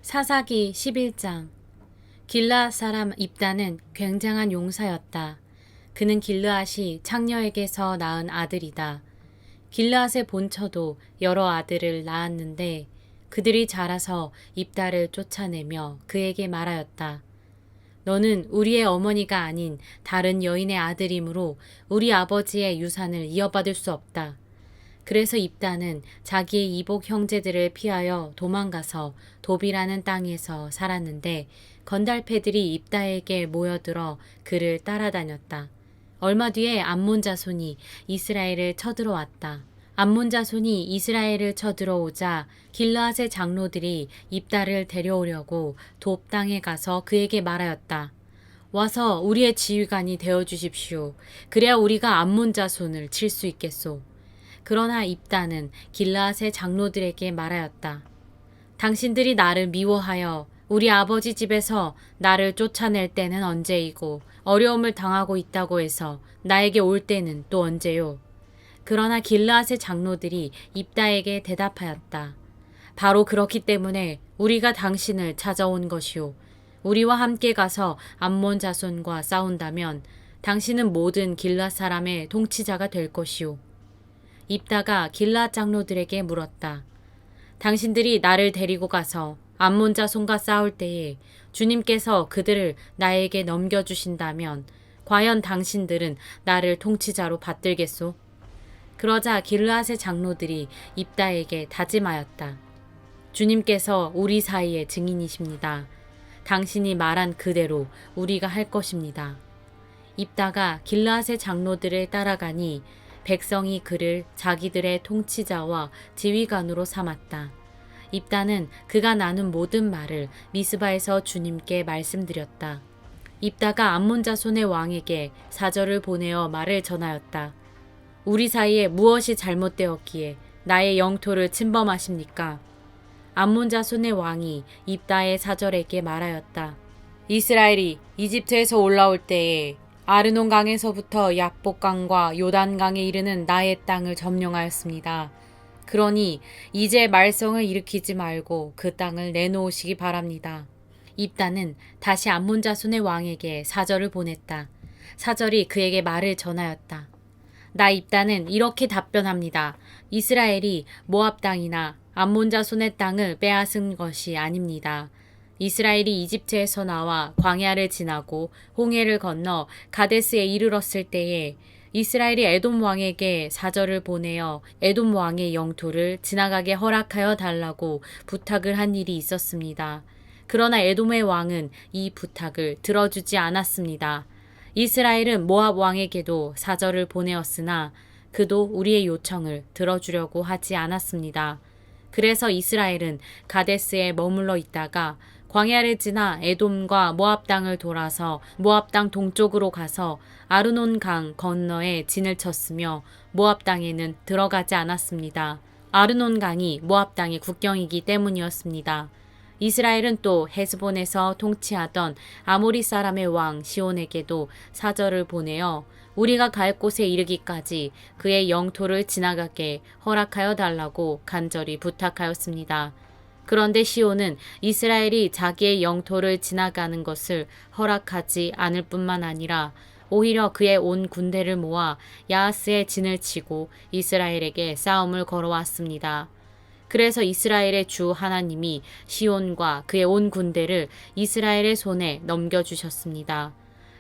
사사기 11장. 길르앗 사람 입다는 굉장한 용사였다. 그는 길르앗이 창녀에게서 낳은 아들이다. 길르앗의 본처도 여러 아들을 낳았는데 그들이 자라서 입다를 쫓아내며 그에게 말하였다. 너는 우리의 어머니가 아닌 다른 여인의 아들이므로 우리 아버지의 유산을 이어받을 수 없다. 그래서 입다는 자기의 이복 형제들을 피하여 도망가서 돕이라는 땅에서 살았는데 건달패들이 입다에게 모여들어 그를 따라다녔다. 얼마 뒤에 암몬 자손이 이스라엘을 쳐들어왔다. 암몬 자손이 이스라엘을 쳐들어오자 길르앗의 장로들이 입다를 데려오려고 돕 땅에 가서 그에게 말하였다. 와서 우리의 지휘관이 되어 주십시오. 그래야 우리가 암몬 자손을 칠 수 있겠소. 그러나 입다는 길르앗의 장로들에게 말하였다. 당신들이 나를 미워하여 우리 아버지 집에서 나를 쫓아낼 때는 언제이고 어려움을 당하고 있다고 해서 나에게 올 때는 또 언제요? 그러나 길르앗의 장로들이 입다에게 대답하였다. 바로 그렇기 때문에 우리가 당신을 찾아온 것이요. 우리와 함께 가서 암몬 자손과 싸운다면 당신은 모든 길르앗 사람의 통치자가 될 것이요. 입다가 길르앗 장로들에게 물었다. 당신들이 나를 데리고 가서 암몬 자손과 싸울 때에 주님께서 그들을 나에게 넘겨주신다면 과연 당신들은 나를 통치자로 받들겠소? 그러자 길르앗의 장로들이 입다에게 다짐하였다. 주님께서 우리 사이의 증인이십니다. 당신이 말한 그대로 우리가 할 것입니다. 입다가 길르앗의 장로들을 따라가니 백성이 그를 자기들의 통치자와 지휘관으로 삼았다. 입다는 그가 나눈 모든 말을 미스바에서 주님께 말씀드렸다. 입다가 암몬 자손의 왕에게 사절을 보내어 말을 전하였다. 우리 사이에 무엇이 잘못되었기에 나의 영토를 침범하십니까? 암몬 자손의 왕이 입다의 사절에게 말하였다. 이스라엘이 이집트에서 올라올 때에 아르논 강에서부터 약복강과 요단강에 이르는 나의 땅을 점령하였습니다. 그러니 이제 말썽을 일으키지 말고 그 땅을 내놓으시기 바랍니다. 입다는 다시 암몬 자손의 왕에게 사절을 보냈다. 사절이 그에게 말을 전하였다. 나 입다는 이렇게 답변합니다. 이스라엘이 모압 땅이나 암몬 자손의 땅을 빼앗은 것이 아닙니다. 이스라엘이 이집트에서 나와 광야를 지나고 홍해를 건너 가데스에 이르렀을 때에 이스라엘이 에돔 왕에게 사절을 보내어 에돔 왕의 영토를 지나가게 허락하여 달라고 부탁을 한 일이 있었습니다. 그러나 에돔의 왕은 이 부탁을 들어주지 않았습니다. 이스라엘은 모압 왕에게도 사절을 보내었으나 그도 우리의 요청을 들어주려고 하지 않았습니다. 그래서 이스라엘은 가데스에 머물러 있다가 광야를 지나 에돔과 모압 땅을 돌아서 모압 땅 동쪽으로 가서 아르논 강 건너에 진을 쳤으며 모압 땅에는 들어가지 않았습니다. 아르논 강이 모압 땅의 국경이기 때문이었습니다. 이스라엘은 또 헤스본에서 통치하던 아모리 사람의 왕 시온에게도 사절을 보내어 우리가 갈 곳에 이르기까지 그의 영토를 지나가게 허락하여 달라고 간절히 부탁하였습니다. 그런데 시온은 이스라엘이 자기의 영토를 지나가는 것을 허락하지 않을 뿐만 아니라 오히려 그의 온 군대를 모아 야하스에 진을 치고 이스라엘에게 싸움을 걸어왔습니다. 그래서 이스라엘의 주 하나님이 시온과 그의 온 군대를 이스라엘의 손에 넘겨주셨습니다.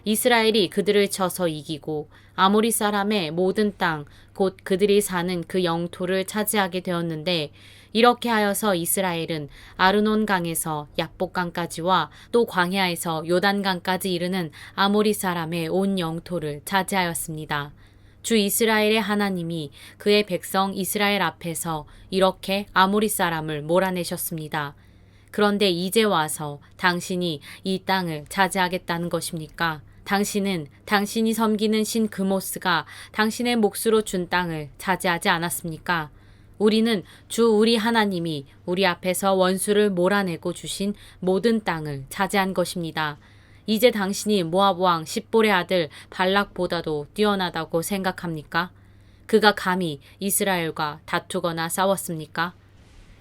이스라엘이 그들을 쳐서 이기고 아모리 사람의 모든 땅, 곧 그들이 사는 그 영토를 차지하게 되었는데 이렇게 하여서 이스라엘은 아르논 강에서 약복강까지와 또 광야에서 요단강까지 이르는 아모리 사람의 온 영토를 차지하였습니다. 주 이스라엘의 하나님이 그의 백성 이스라엘 앞에서 이렇게 아모리 사람을 몰아내셨습니다. 그런데 이제 와서 당신이 이 땅을 차지하겠다는 것입니까? 당신은 당신이 섬기는 신 그모스가 당신의 몫으로 준 땅을 차지하지 않았습니까? 우리는 주 우리 하나님이 우리 앞에서 원수를 몰아내고 주신 모든 땅을 차지한 것입니다. 이제 당신이 모압 왕 십볼의 아들 발락보다도 뛰어나다고 생각합니까? 그가 감히 이스라엘과 다투거나 싸웠습니까?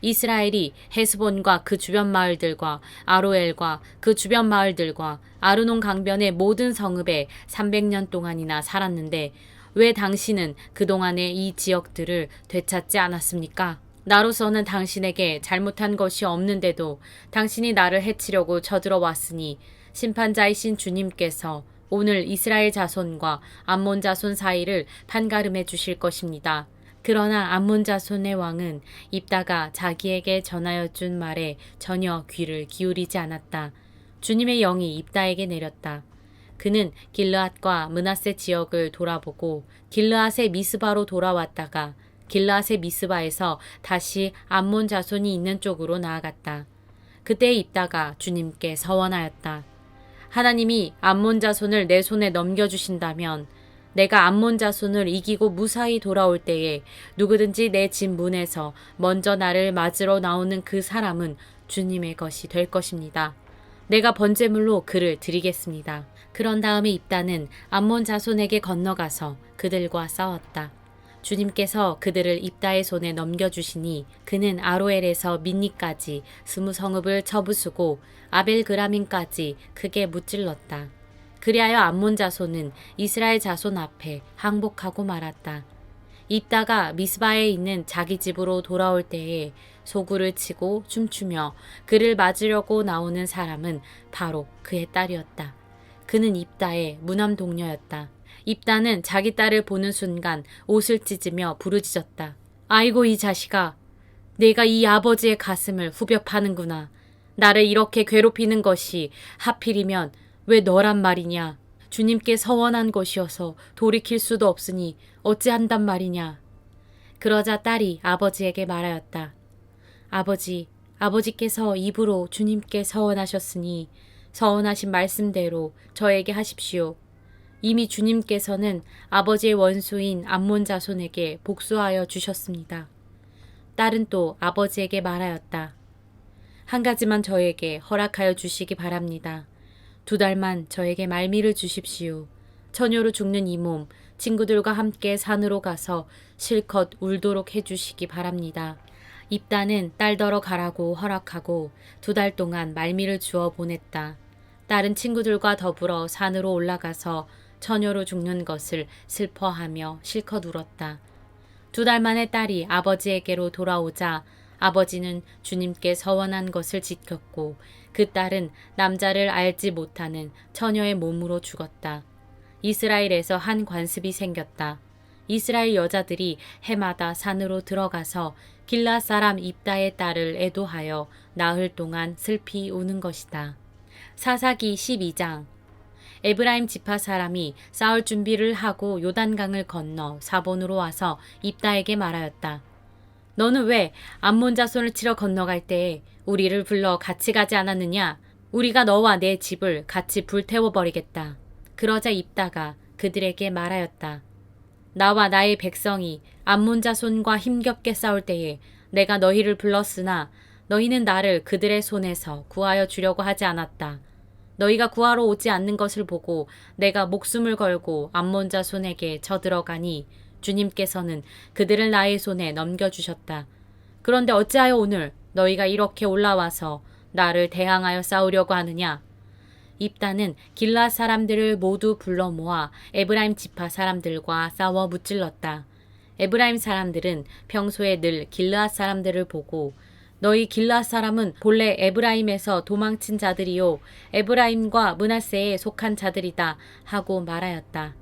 이스라엘이 헤스본과 그 주변 마을들과 아로엘과 그 주변 마을들과 아르논 강변의 모든 성읍에 300년 동안이나 살았는데 왜 당신은 그동안에 이 지역들을 되찾지 않았습니까? 나로서는 당신에게 잘못한 것이 없는데도 당신이 나를 해치려고 쳐들어왔으니 심판자이신 주님께서 오늘 이스라엘 자손과 암몬 자손 사이를 판가름해 주실 것입니다. 그러나 암몬 자손의 왕은 입다가 자기에게 전하여 준 말에 전혀 귀를 기울이지 않았다. 주님의 영이 입다에게 내렸다. 그는 길르앗과 므낫세 지역을 돌아보고 길르앗의 미스바로 돌아왔다가 길르앗의 미스바에서 다시 암몬 자손이 있는 쪽으로 나아갔다. 그때 입다가 주님께 서원하였다. 하나님이 암몬 자손을 내 손에 넘겨주신다면 내가 암몬 자손을 이기고 무사히 돌아올 때에 누구든지 내 집 문에서 먼저 나를 맞으러 나오는 그 사람은 주님의 것이 될 것입니다. 내가 번제물로 그를 드리겠습니다. 그런 다음에 입다는 암몬 자손에게 건너가서 그들과 싸웠다. 주님께서 그들을 입다의 손에 넘겨주시니 그는 아로엘에서 민니까지 20성읍을 쳐부수고 아벨그라민까지 크게 무찔렀다. 그리하여 암몬 자손은 이스라엘 자손 앞에 항복하고 말았다. 입다가 미스바에 있는 자기 집으로 돌아올 때에 소구를 치고 춤추며 그를 맞으려고 나오는 사람은 바로 그의 딸이었다. 그는 입다의 무남 동료였다. 입다는 자기 딸을 보는 순간 옷을 찢으며 부르짖었다. 아이고 이 자식아, 내가 이 아버지의 가슴을 후벼 파는구나. 나를 이렇게 괴롭히는 것이 하필이면 왜 너란 말이냐. 주님께 서원한 것이어서 돌이킬 수도 없으니 어찌한단 말이냐. 그러자 딸이 아버지에게 말하였다. 아버지께서 입으로 주님께 서원하셨으니 서원하신 말씀대로 저에게 하십시오. 이미 주님께서는 아버지의 원수인 암몬 자손에게 복수하여 주셨습니다. 딸은 또 아버지에게 말하였다. 한 가지만 저에게 허락하여 주시기 바랍니다. 2달만 저에게 말미를 주십시오. 처녀로 죽는 이 몸 친구들과 함께 산으로 가서 실컷 울도록 해주시기 바랍니다. 입다는 딸더러 가라고 허락하고 2달 동안 말미를 주어 보냈다. 딸은 친구들과 더불어 산으로 올라가서 처녀로 죽는 것을 슬퍼하며 실컷 울었다. 2달 만에 딸이 아버지에게로 돌아오자 아버지는 주님께 서원한 것을 지켰고 그 딸은 남자를 알지 못하는 처녀의 몸으로 죽었다. 이스라엘에서 한 관습이 생겼다. 이스라엘 여자들이 해마다 산으로 들어가서 길라 사람 입다의 딸을 애도하여 나흘 동안 슬피 우는 것이다. 사사기 12장. 에브라임 지파 사람이 싸울 준비를 하고 요단강을 건너 사본으로 와서 입다에게 말하였다. 너는 왜 암몬 자손을 치러 건너갈 때에 우리를 불러 같이 가지 않았느냐? 우리가 너와 내 집을 같이 불태워버리겠다. 그러자 입다가 그들에게 말하였다. 나와 나의 백성이 암몬 자손과 힘겹게 싸울 때에 내가 너희를 불렀으나 너희는 나를 그들의 손에서 구하여 주려고 하지 않았다. 너희가 구하러 오지 않는 것을 보고 내가 목숨을 걸고 암몬 자손에게 쳐들어가니 주님께서는 그들을 나의 손에 넘겨주셨다. 그런데 어찌하여 오늘 너희가 이렇게 올라와서 나를 대항하여 싸우려고 하느냐? 입다는 길라 사람들을 모두 불러 모아 에브라임 지파 사람들과 싸워 무찔렀다. 에브라임 사람들은 평소에 늘 길르앗 사람들을 보고 너희 길르앗 사람은 본래 에브라임에서 도망친 자들이요 에브라임과 므낫세에 속한 자들이다 하고 말하였다.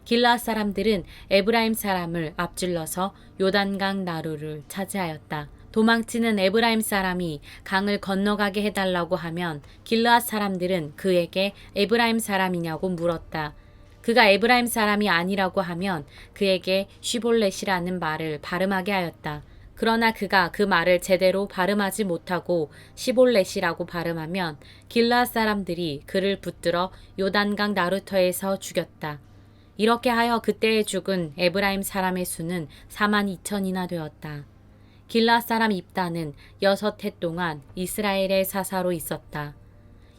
길르앗 사람들은 에브라임 사람을 앞질러서 요단강 나루를 차지하였다. 도망치는 에브라임 사람이 강을 건너가게 해달라고 하면 길르앗 사람들은 그에게 에브라임 사람이냐고 물었다. 그가 에브라임 사람이 아니라고 하면 그에게 쉬볼렛이라는 말을 발음하게 하였다. 그러나 그가 그 말을 제대로 발음하지 못하고 시볼렛이라고 발음하면 길르앗 사람들이 그를 붙들어 요단강 나루터에서 죽였다. 이렇게 하여 그때에 죽은 에브라임 사람의 수는 42,000이나 되었다. 길르앗 사람 입다는 6해 동안 이스라엘의 사사로 있었다.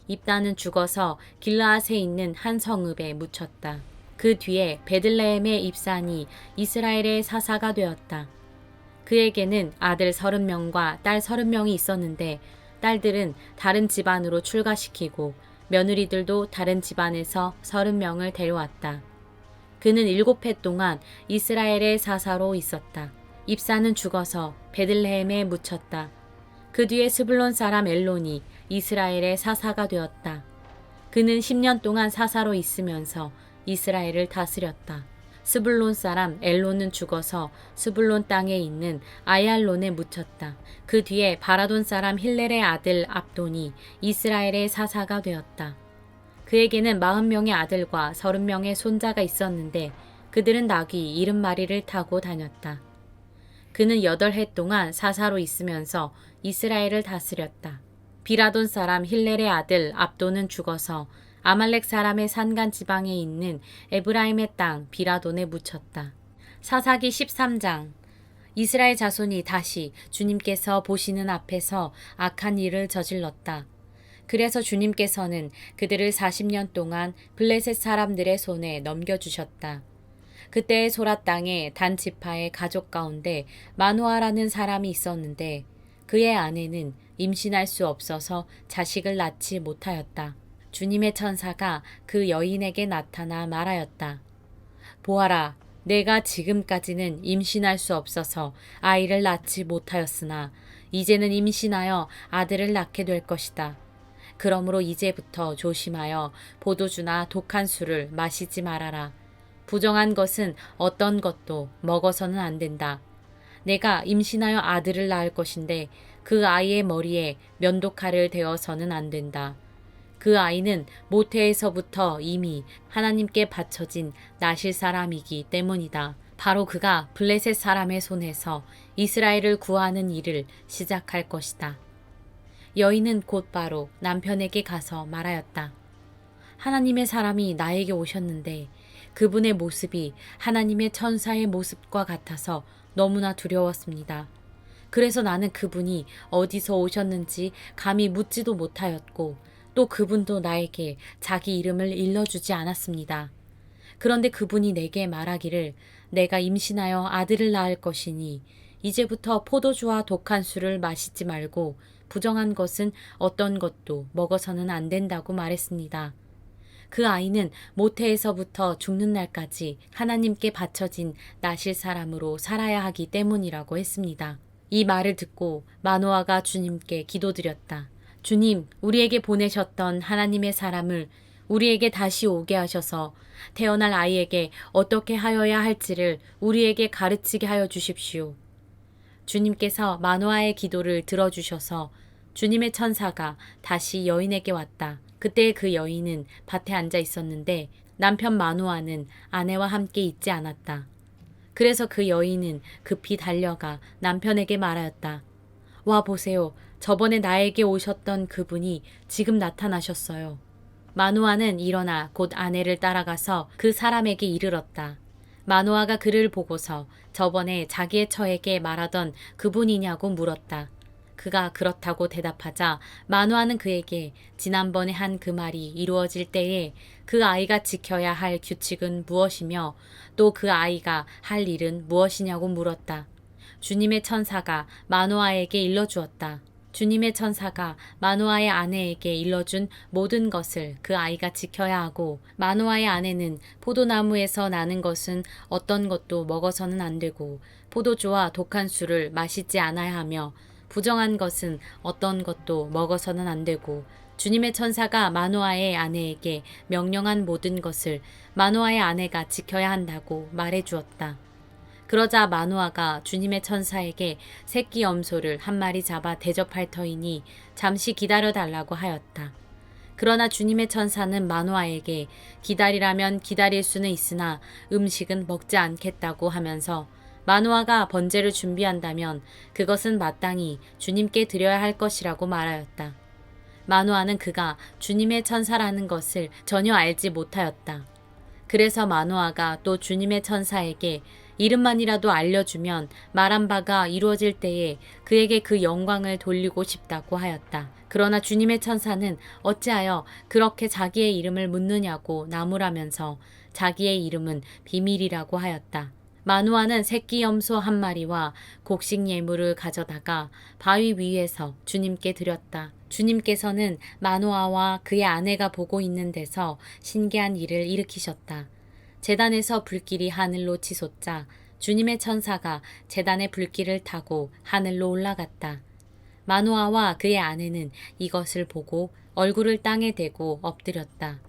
입다는 죽어서 길르앗에 있는 한 성읍에 묻혔다. 그 뒤에 베들레헴의 입산이 이스라엘의 사사가 되었다. 그에게는 아들 30명과 딸 30명이 있었는데 딸들은 다른 집안으로 출가시키고 며느리들도 다른 집안에서 30명을 데려왔다. 그는 7해 동안 이스라엘의 사사로 있었다. 입사는 죽어서 베들레헴에 묻혔다. 그 뒤에 스불론 사람 엘론이 이스라엘의 사사가 되었다. 그는 10년 동안 사사로 있으면서 이스라엘을 다스렸다. 스불론 사람 엘론은 죽어서 스불론 땅에 있는 아얄론에 묻혔다. 그 뒤에 바라돈 사람 힐렐의 아들 압돈이 이스라엘의 사사가 되었다. 그에게는 40명의 아들과 30명의 손자가 있었는데 그들은 나귀 70마리를 타고 다녔다. 그는 8해 동안 사사로 있으면서 이스라엘을 다스렸다. 비라돈 사람 힐렐의 아들 압돈은 죽어서 아말렉 사람의 산간 지방에 있는 에브라임의 땅 비라돈에 묻혔다. 사사기 13장. 이스라엘 자손이 다시 주님께서 보시는 앞에서 악한 일을 저질렀다. 그래서 주님께서는 그들을 40년 동안 블레셋 사람들의 손에 넘겨주셨다. 그때 소라 땅에 단 지파의 가족 가운데 마누아라는 사람이 있었는데 그의 아내는 임신할 수 없어서 자식을 낳지 못하였다. 주님의 천사가 그 여인에게 나타나 말하였다. 보아라, 내가 지금까지는 임신할 수 없어서 아이를 낳지 못하였으나 이제는 임신하여 아들을 낳게 될 것이다. 그러므로 이제부터 조심하여 포도주나 독한 술을 마시지 말아라. 부정한 것은 어떤 것도 먹어서는 안 된다. 내가 임신하여 아들을 낳을 것인데 그 아이의 머리에 면도칼을 대어서는 안 된다. 그 아이는 모태에서부터 이미 하나님께 바쳐진 나실 사람이기 때문이다. 바로 그가 블레셋 사람의 손에서 이스라엘을 구하는 일을 시작할 것이다. 여인은 곧바로 남편에게 가서 말하였다. 하나님의 사람이 나에게 오셨는데 그분의 모습이 하나님의 천사의 모습과 같아서 너무나 두려웠습니다. 그래서 나는 그분이 어디서 오셨는지 감히 묻지도 못하였고 또 그분도 나에게 자기 이름을 일러주지 않았습니다. 그런데 그분이 내게 말하기를 내가 임신하여 아들을 낳을 것이니 이제부터 포도주와 독한 술을 마시지 말고 부정한 것은 어떤 것도 먹어서는 안 된다고 말했습니다. 그 아이는 모태에서부터 죽는 날까지 하나님께 바쳐진 나실 사람으로 살아야 하기 때문이라고 했습니다. 이 말을 듣고 마노아가 주님께 기도드렸다. 주님, 우리에게 보내셨던 하나님의 사람을 우리에게 다시 오게 하셔서 태어날 아이에게 어떻게 하여야 할지를 우리에게 가르치게 하여 주십시오. 주님께서 마노아의 기도를 들어주셔서 주님의 천사가 다시 여인에게 왔다. 그때 그 여인은 밭에 앉아 있었는데 남편 마노아는 아내와 함께 있지 않았다. 그래서 그 여인은 급히 달려가 남편에게 말하였다. 와 보세요. 저번에 나에게 오셨던 그분이 지금 나타나셨어요. 마노아는 일어나 곧 아내를 따라가서 그 사람에게 이르렀다. 마노아가 그를 보고서 저번에 자기의 처에게 말하던 그분이냐고 물었다. 그가 그렇다고 대답하자 마노아는 그에게 지난번에 한 그 말이 이루어질 때에 그 아이가 지켜야 할 규칙은 무엇이며 또 그 아이가 할 일은 무엇이냐고 물었다. 주님의 천사가 마노아에게 일러주었다. 주님의 천사가 마노아의 아내에게 일러준 모든 것을 그 아이가 지켜야 하고 마노아의 아내는 포도나무에서 나는 것은 어떤 것도 먹어서는 안 되고 포도주와 독한 술을 마시지 않아야 하며 부정한 것은 어떤 것도 먹어서는 안 되고 주님의 천사가 마노아의 아내에게 명령한 모든 것을 마노아의 아내가 지켜야 한다고 말해 주었다. 그러자 마노아가 주님의 천사에게 새끼 염소를 한 마리 잡아 대접할 터이니 잠시 기다려 달라고 하였다. 그러나 주님의 천사는 마노아에게 기다리라면 기다릴 수는 있으나 음식은 먹지 않겠다고 하면서 마노아가 번제를 준비한다면 그것은 마땅히 주님께 드려야 할 것이라고 말하였다. 마노아는 그가 주님의 천사라는 것을 전혀 알지 못하였다. 그래서 마노아가 또 주님의 천사에게 이름만이라도 알려주면 말한 바가 이루어질 때에 그에게 그 영광을 돌리고 싶다고 하였다. 그러나 주님의 천사는 어찌하여 그렇게 자기의 이름을 묻느냐고 나무라면서 자기의 이름은 비밀이라고 하였다. 마누아는 새끼 염소 한 마리와 곡식 예물을 가져다가 바위 위에서 주님께 드렸다. 주님께서는 마누아와 그의 아내가 보고 있는 데서 신기한 일을 일으키셨다. 제단에서 불길이 하늘로 치솟자 주님의 천사가 제단의 불길을 타고 하늘로 올라갔다. 마누아와 그의 아내는 이것을 보고 얼굴을 땅에 대고 엎드렸다.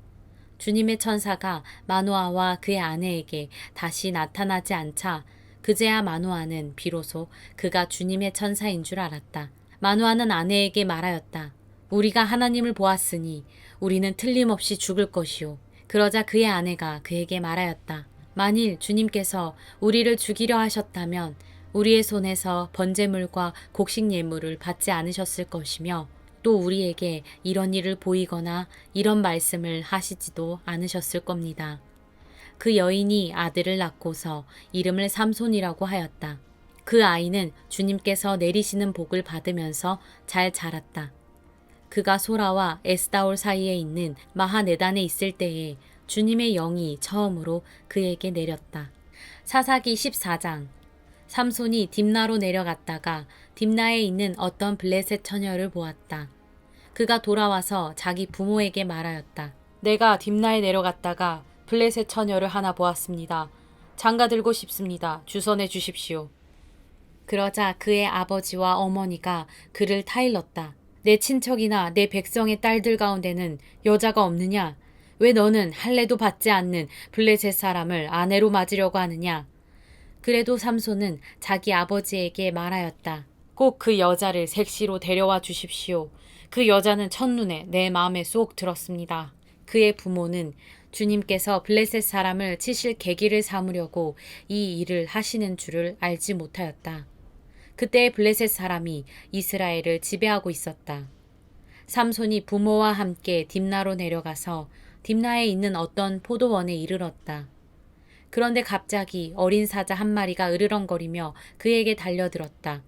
주님의 천사가 마누아와 그의 아내에게 다시 나타나지 않자 그제야 마누아는 비로소 그가 주님의 천사인 줄 알았다. 마누아는 아내에게 말하였다. 우리가 하나님을 보았으니 우리는 틀림없이 죽을 것이요. 그러자 그의 아내가 그에게 말하였다. 만일 주님께서 우리를 죽이려 하셨다면 우리의 손에서 번제물과 곡식 예물을 받지 않으셨을 것이며 또 우리에게 이런 일을 보이거나 이런 말씀을 하시지도 않으셨을 겁니다. 그 여인이 아들을 낳고서 이름을 삼손이라고 하였다. 그 아이는 주님께서 내리시는 복을 받으면서 잘 자랐다. 그가 소라와 에스다올 사이에 있는 마하네단에 있을 때에 주님의 영이 처음으로 그에게 내렸다. 사사기 14장. 삼손이 딥나로 내려갔다가 딥나에 있는 어떤 블레셋 처녀를 보았다. 그가 돌아와서 자기 부모에게 말하였다. 내가 딥나에 내려갔다가 블레셋 처녀를 하나 보았습니다. 장가 들고 싶습니다. 주선해 주십시오. 그러자 그의 아버지와 어머니가 그를 타일렀다. 내 친척이나 내 백성의 딸들 가운데는 여자가 없느냐? 왜 너는 할례도 받지 않는 블레셋 사람을 아내로 맞으려고 하느냐? 그래도 삼손은 자기 아버지에게 말하였다. 꼭 그 여자를 색시로 데려와 주십시오. 그 여자는 첫눈에 내 마음에 쏙 들었습니다. 그의 부모는 주님께서 블레셋 사람을 치실 계기를 삼으려고 이 일을 하시는 줄을 알지 못하였다. 그때 블레셋 사람이 이스라엘을 지배하고 있었다. 삼손이 부모와 함께 딥나로 내려가서 딥나에 있는 어떤 포도원에 이르렀다. 그런데 갑자기 어린 사자 한 마리가 으르렁거리며 그에게 달려들었다.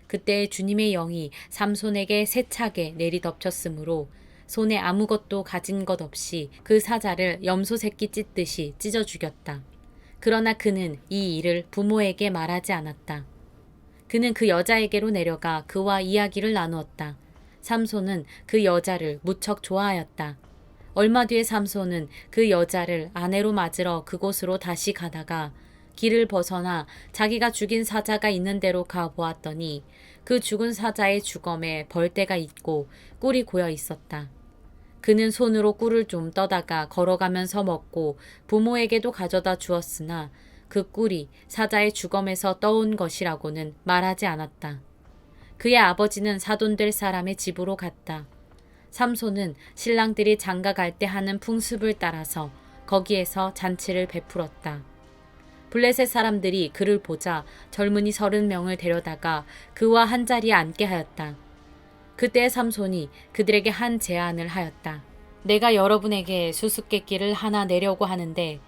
그때 주님의 영이 삼손에게 세차게 내리덮쳤으므로 손에 아무것도 가진 것 없이 그 사자를 염소 새끼 찢듯이 찢어 죽였다. 그러나 그는 이 일을 부모에게 말하지 않았다. 그는 그 여자에게로 내려가 그와 이야기를 나누었다. 삼손은 그 여자를 무척 좋아하였다. 얼마 뒤에 삼손은 그 여자를 아내로 맞으러 그곳으로 다시 가다가 길을 벗어나 자기가 죽인 사자가 있는 데로 가 보았더니 그 죽은 사자의 주검에 벌떼가 있고 꿀이 고여 있었다. 그는 손으로 꿀을 좀 떠다가 걸어가면서 먹고 부모에게도 가져다 주었으나 그 꿀이 사자의 주검에서 떠온 것이라고는 말하지 않았다. 그의 아버지는 사돈될 사람의 집으로 갔다. 삼손은 신랑들이 장가 갈 때 하는 풍습을 따라서 거기에서 잔치를 베풀었다. 블레셋 사람들이 그를 보자 젊은이 30명을 데려다가 그와 한 자리에 앉게 하였다. 그때 삼손이 그들에게 한 제안을 하였다. 내가 여러분에게 수수께끼를 하나 내려고 하는데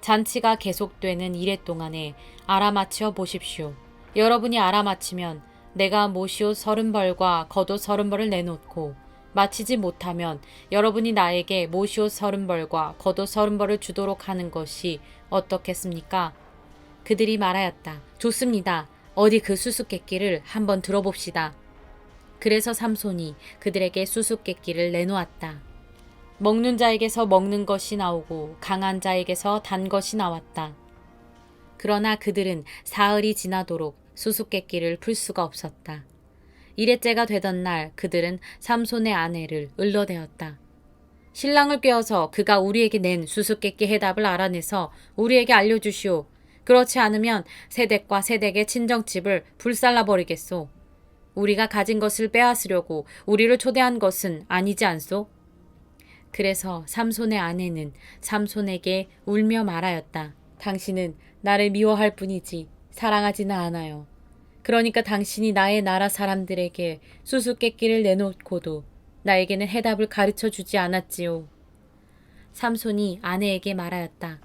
잔치가 계속되는 이래 동안에 알아맞혀 보십시오. 여러분이 알아맞히면 내가 모시옷 30벌과 겉옷 30벌을 내놓고 마치지 못하면 여러분이 나에게 모시옷 30벌과 겉옷 30벌을 주도록 하는 것이 어떻겠습니까? 그들이 말하였다. 좋습니다. 어디 그 수수께끼를 한번 들어봅시다. 그래서 삼손이 그들에게 수수께끼를 내놓았다. 먹는 자에게서 먹는 것이 나오고 강한 자에게서 단 것이 나왔다. 그러나 그들은 사흘이 지나도록 수수께끼를 풀 수가 없었다. 일회째가 되던 날 그들은 삼손의 아내를 을러대었다. 신랑을 꿰어서 그가 우리에게 낸 수수께끼 해답을 알아내서 우리에게 알려주시오. 그렇지 않으면 세댁과 세댁의 친정집을 불살라버리겠소. 우리가 가진 것을 빼앗으려고 우리를 초대한 것은 아니지 않소? 그래서 삼손의 아내는 삼손에게 울며 말하였다. 당신은 나를 미워할 뿐이지 사랑하지는 않아요. 그러니까 당신이 나의 나라 사람들에게 수수께끼를 내놓고도 나에게는 해답을 가르쳐 주지 않았지요. 삼손이 아내에게 말하였다.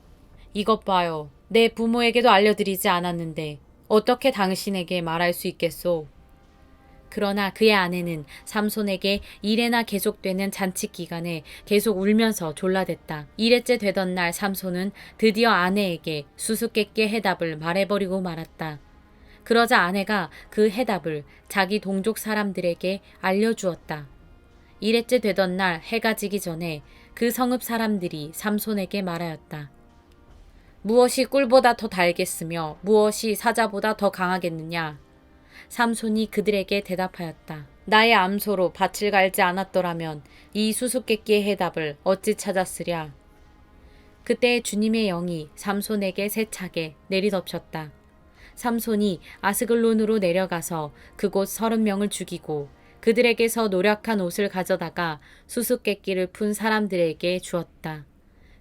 이것 봐요. 내 부모에게도 알려드리지 않았는데 어떻게 당신에게 말할 수 있겠소? 그러나 그의 아내는 삼손에게 이래나 계속되는 잔치 기간에 계속 울면서 졸라댔다. 2일째 되던 날 삼손은 드디어 아내에게 수수께끼의 해답을 말해버리고 말았다. 그러자 아내가 그 해답을 자기 동족 사람들에게 알려주었다. 2일째 되던 날 해가 지기 전에 그 성읍 사람들이 삼손에게 말하였다. 무엇이 꿀보다 더 달겠으며 무엇이 사자보다 더 강하겠느냐? 삼손이 그들에게 대답하였다. 나의 암소로 밭을 갈지 않았더라면 이 수수께끼의 해답을 어찌 찾았으랴. 그때 주님의 영이 삼손에게 세차게 내리덮쳤다. 삼손이 아스글론으로 내려가서 그곳 30명을 죽이고 그들에게서 노력한 옷을 가져다가 수수께끼를 푼 사람들에게 주었다.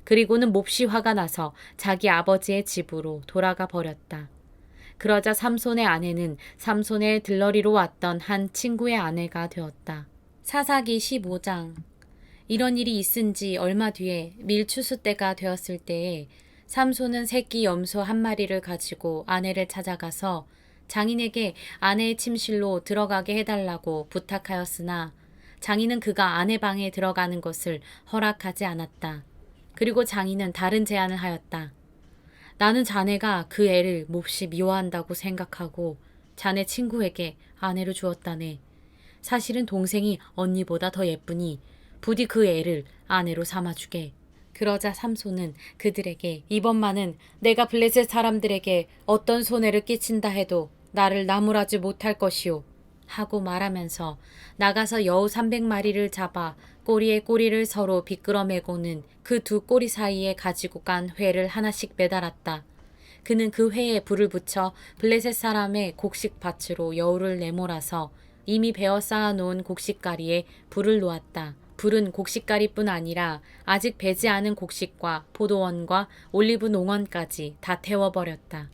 그리고는 몹시 화가 나서 자기 아버지의 집으로 돌아가 버렸다. 그러자 삼손의 아내는 삼손의 들러리로 왔던 한 친구의 아내가 되었다. 사사기 15장. 이런 일이 있은 지 얼마 뒤에 밀추수 때가 되었을 때에 삼손은 새끼 염소 한 마리를 가지고 아내를 찾아가서 장인에게 아내의 침실로 들어가게 해달라고 부탁하였으나 장인은 그가 아내 방에 들어가는 것을 허락하지 않았다. 그리고 장인은 다른 제안을 하였다. 나는 자네가 그 애를 몹시 미워한다고 생각하고 자네 친구에게 아내로 주었다네. 사실은 동생이 언니보다 더 예쁘니 부디 그 애를 아내로 삼아주게. 그러자 삼손은 그들에게 이번만은 내가 블레셋 사람들에게 어떤 손해를 끼친다 해도 나를 나무라지 못할 것이오 하고 말하면서 나가서 여우 300마리를 잡아 꼬리에 꼬리를 서로 비끄러매고는 그 두 꼬리 사이에 가지고 간 회를 하나씩 매달았다. 그는 그 회에 불을 붙여 블레셋 사람의 곡식밭으로 여우를 내몰아서 이미 베어 쌓아놓은 곡식가리에 불을 놓았다. 불은 곡식가리뿐 아니라 아직 배지 않은 곡식과 포도원과 올리브 농원까지 다 태워버렸다.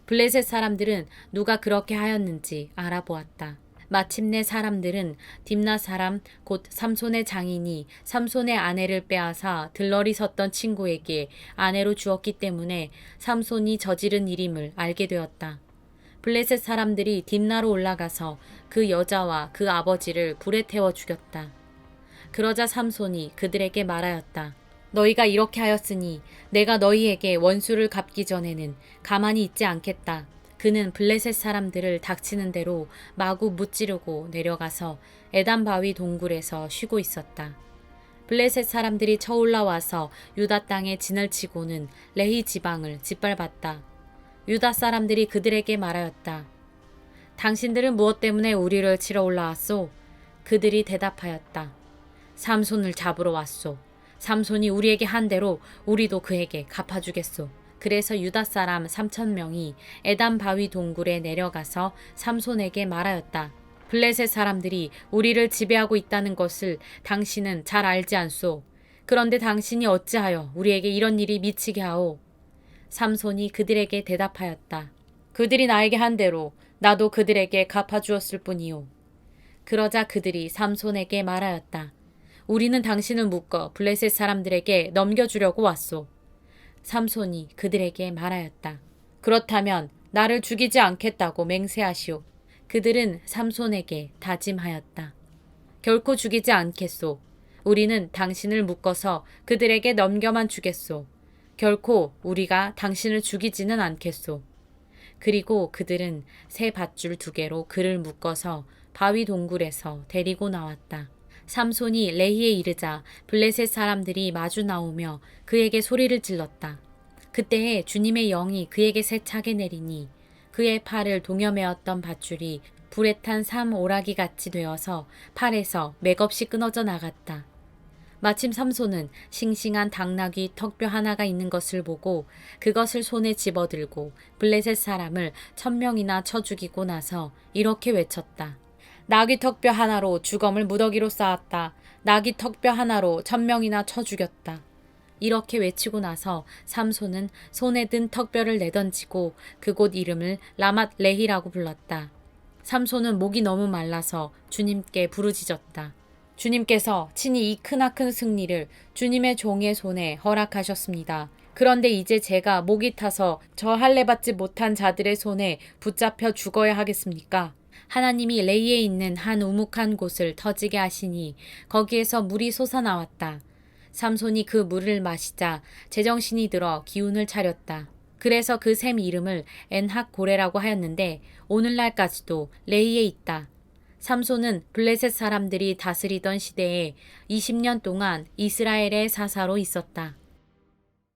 블레셋 사람들은 누가 그렇게 하였는지 알아보았다. 마침내 사람들은 딥나 사람 곧 삼손의 장인이 삼손의 아내를 빼앗아 들러리 섰던 친구에게 아내로 주었기 때문에 삼손이 저지른 일임을 알게 되었다. 블레셋 사람들이 딥나로 올라가서 그 여자와 그 아버지를 불에 태워 죽였다. 그러자 삼손이 그들에게 말하였다. 너희가 이렇게 하였으니 내가 너희에게 원수를 갚기 전에는 가만히 있지 않겠다. 그는 블레셋 사람들을 닥치는 대로 마구 무찌르고 내려가서 에단 바위 동굴에서 쉬고 있었다. 블레셋 사람들이 쳐올라와서 유다 땅에 진을 치고는 레히 지방을 짓밟았다. 유다 사람들이 그들에게 말하였다. 당신들은 무엇 때문에 우리를 치러 올라왔소? 그들이 대답하였다. 삼손을 잡으러 왔소. 삼손이 우리에게 한 대로 우리도 그에게 갚아주겠소. 그래서 유다 사람 3,000명이 에단 바위 동굴에 내려가서 삼손에게 말하였다. 블레셋 사람들이 우리를 지배하고 있다는 것을 당신은 잘 알지 않소. 그런데 당신이 어찌하여 우리에게 이런 일이 미치게 하오? 삼손이 그들에게 대답하였다. 그들이 나에게 한 대로 나도 그들에게 갚아주었을 뿐이오. 그러자 그들이 삼손에게 말하였다. 우리는 당신을 묶어 블레셋 사람들에게 넘겨주려고 왔소. 삼손이 그들에게 말하였다. 그렇다면 나를 죽이지 않겠다고 맹세하시오. 그들은 삼손에게 다짐하였다. 결코 죽이지 않겠소. 우리는 당신을 묶어서 그들에게 넘겨만 주겠소. 결코 우리가 당신을 죽이지는 않겠소. 그리고 그들은 새 밧줄 2개로 그를 묶어서 바위 동굴에서 데리고 나왔다. 삼손이 레히에 이르자 블레셋 사람들이 마주 나오며 그에게 소리를 질렀다. 그때에 주님의 영이 그에게 세차게 내리니 그의 팔을 동여매었던 밧줄이 불에 탄 삼오라기 같이 되어서 팔에서 맥없이 끊어져 나갔다. 마침 삼손은 싱싱한 당나귀 턱뼈 하나가 있는 것을 보고 그것을 손에 집어들고 블레셋 사람을 1,000명이나 쳐 죽이고 나서 이렇게 외쳤다. 나귀 턱뼈 하나로 주검을 무더기로 쌓았다. 나귀 턱뼈 하나로 1,000명이나 쳐 죽였다. 이렇게 외치고 나서 삼손은 손에 든 턱뼈를 내던지고 그곳 이름을 라맛 레히라고 불렀다. 삼손은 목이 너무 말라서 주님께 부르짖었다. 주님께서 친히 이 크나큰 승리를 주님의 종의 손에 허락하셨습니다. 그런데 이제 제가 목이 타서 저 할례 받지 못한 자들의 손에 붙잡혀 죽어야 하겠습니까? 하나님이 레이에 있는 한 우묵한 곳을 터지게 하시니 거기에서 물이 솟아나왔다. 삼손이 그 물을 마시자 제정신이 들어 기운을 차렸다. 그래서 그 샘 이름을 엔학고레라고 하였는데 오늘날까지도 레이에 있다. 삼손은 블레셋 사람들이 다스리던 시대에 20년 동안 이스라엘의 사사로 있었다.